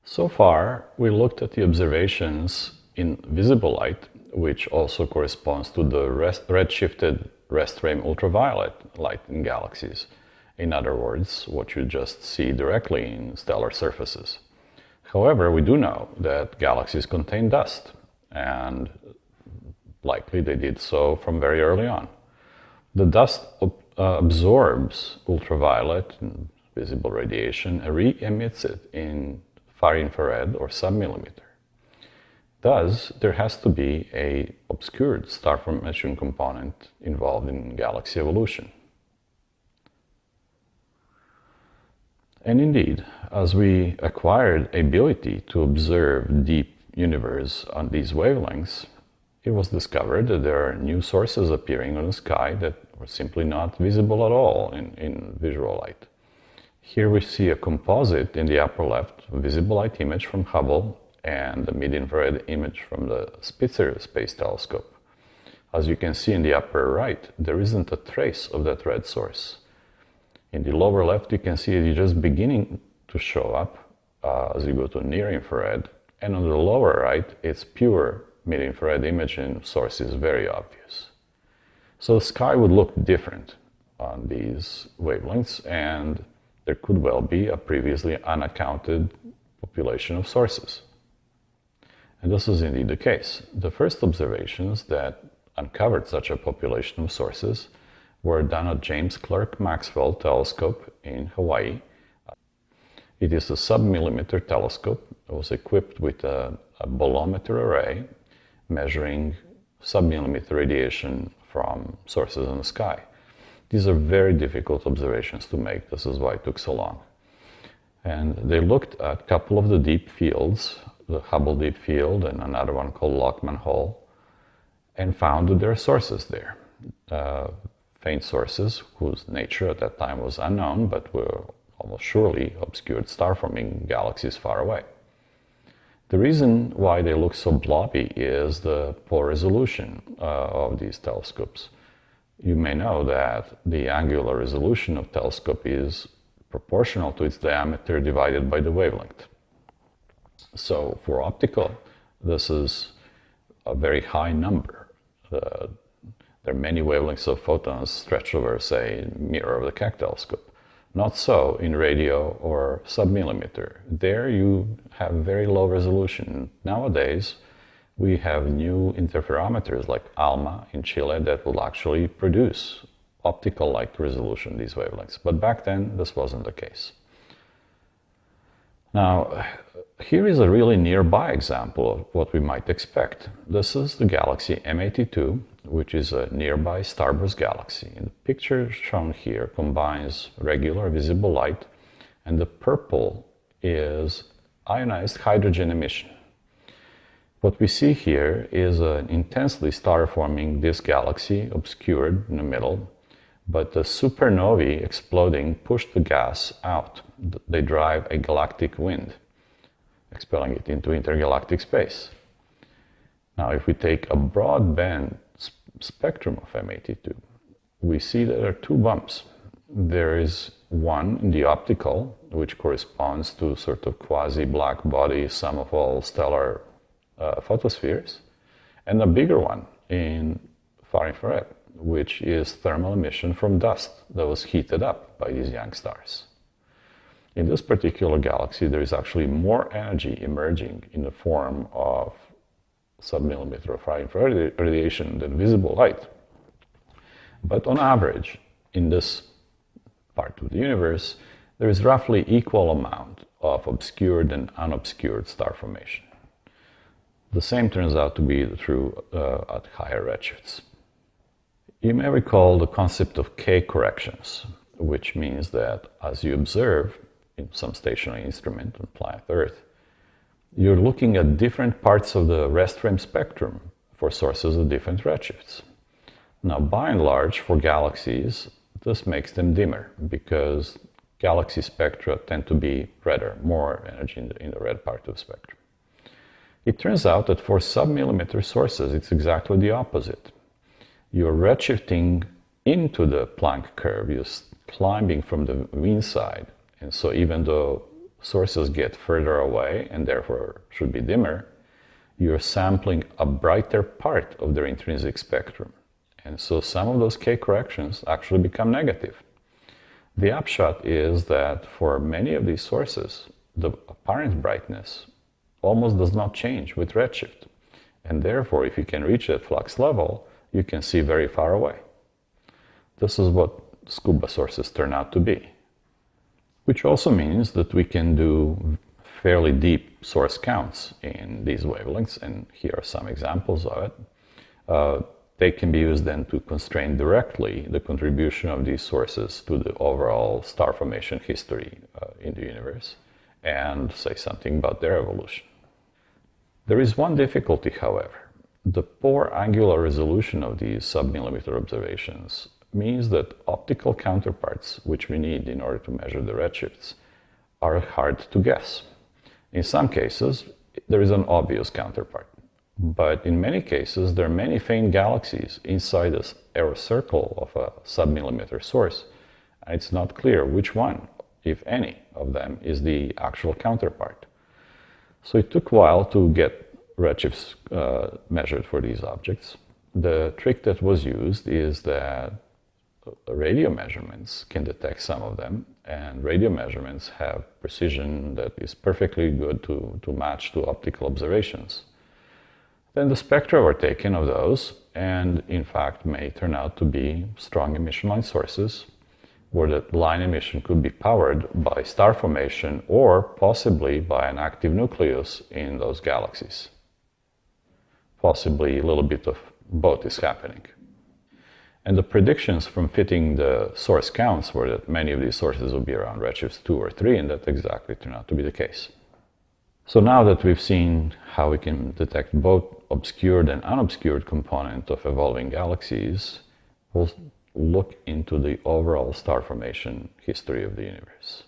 So far, we looked at the observations in visible light, which also corresponds to the redshifted rest frame ultraviolet light in galaxies. In other words, what you just see directly in stellar surfaces. However, we do know that galaxies contain dust, and likely they did so from very early on. The dust absorbs ultraviolet and visible radiation and re-emits it in far infrared or submillimeter. Thus, there has to be an obscured star formation component involved in galaxy evolution. And indeed, as we acquired ability to observe deep universe on these wavelengths, it was discovered that there are new sources appearing on the sky that were simply not visible at all in visual light. Here we see a composite in the upper left, visible light image from Hubble and the mid-infrared image from the Spitzer Space Telescope. As you can see in the upper right, there isn't a trace of that red source. In the lower left, you can see it just beginning to show up as you go to near infrared, and on the lower right, its pure mid-infrared imaging source is very obvious. So the sky would look different on these wavelengths, and there could well be a previously unaccounted population of sources. And this is indeed the case. The first observations that uncovered such a population of sources were done at James Clerk Maxwell Telescope in Hawaii. It is a sub-millimeter telescope. It was equipped with a bolometer array measuring sub-millimeter radiation from sources in the sky. These are very difficult observations to make. This is why it took so long. And they looked at a couple of the deep fields, the Hubble Deep Field and another one called Lockman Hole, and found that there are sources there. Faint sources whose nature at that time was unknown, but were almost surely obscured star-forming galaxies far away. The reason why they look so blobby is the poor resolution of these telescopes. You may know that the angular resolution of telescope is proportional to its diameter divided by the wavelength. So for optical, this is a very high number. There are many wavelengths of photons stretched over, say, mirror of the Keck telescope. Not so in radio or submillimeter. There you have very low resolution. Nowadays, we have new interferometers like ALMA in Chile that will actually produce optical light resolution, these wavelengths. But back then, this wasn't the case. Now, here is a really nearby example of what we might expect. This is the galaxy M82, which is a nearby starburst galaxy. And the picture shown here combines regular visible light, and the purple is ionized hydrogen emission. What we see here is an intensely star-forming disk galaxy obscured in the middle, but the supernovae exploding push the gas out. They drive a galactic wind, expelling it into intergalactic space. Now, if we take a broadband spectrum of M82, we see that there are two bumps. There is one in the optical, which corresponds to sort of quasi-black body sum of all stellar photospheres, and a bigger one in far infrared, which is thermal emission from dust that was heated up by these young stars. In this particular galaxy, there is actually more energy emerging in the form of submillimeter of far infrared radiation than visible light. But on average, in this part of the universe, there is roughly equal amount of obscured and unobscured star formation. The same turns out to be true at higher redshifts. You may recall the concept of K corrections, which means that as you observe in some stationary instrument on planet Earth, you're looking at different parts of the rest frame spectrum for sources of different redshifts. Now, by and large, for galaxies, this makes them dimmer because galaxy spectra tend to be redder, more energy in the red part of the spectrum. It turns out that for submillimeter sources, it's exactly the opposite. You're redshifting into the Planck curve, you're climbing from the mean side. And so even though sources get further away and therefore should be dimmer, you're sampling a brighter part of their intrinsic spectrum. And so some of those K corrections actually become negative. The upshot is that for many of these sources, the apparent brightness almost does not change with redshift. And therefore, if you can reach that flux level, you can see very far away. This is what scuba sources turn out to be. Which also means that we can do fairly deep source counts in these wavelengths, and here are some examples of it. They can be used then to constrain directly the contribution of these sources to the overall star formation history in the universe, and say something about their evolution. There is one difficulty, however. The poor angular resolution of these sub-millimeter observations means that optical counterparts, which we need in order to measure the redshifts, are hard to guess. In some cases, there is an obvious counterpart, but in many cases, there are many faint galaxies inside this arrow circle of a sub-millimeter source, and it's not clear which one, if any, of them is the actual counterpart. So it took a while to get redshifts measured for these objects. The trick that was used is that radio measurements can detect some of them, and radio measurements have precision that is perfectly good to match to optical observations. Then the spectra were taken of those, and in fact may turn out to be strong emission line sources, where the line emission could be powered by star formation or possibly by an active nucleus in those galaxies. Possibly a little bit of both is happening. And the predictions from fitting the source counts were that many of these sources would be around redshifts 2 or 3, and that exactly turned out to be the case. So now that we've seen how we can detect both obscured and unobscured component of evolving galaxies, we'll look into the overall star formation history of the universe.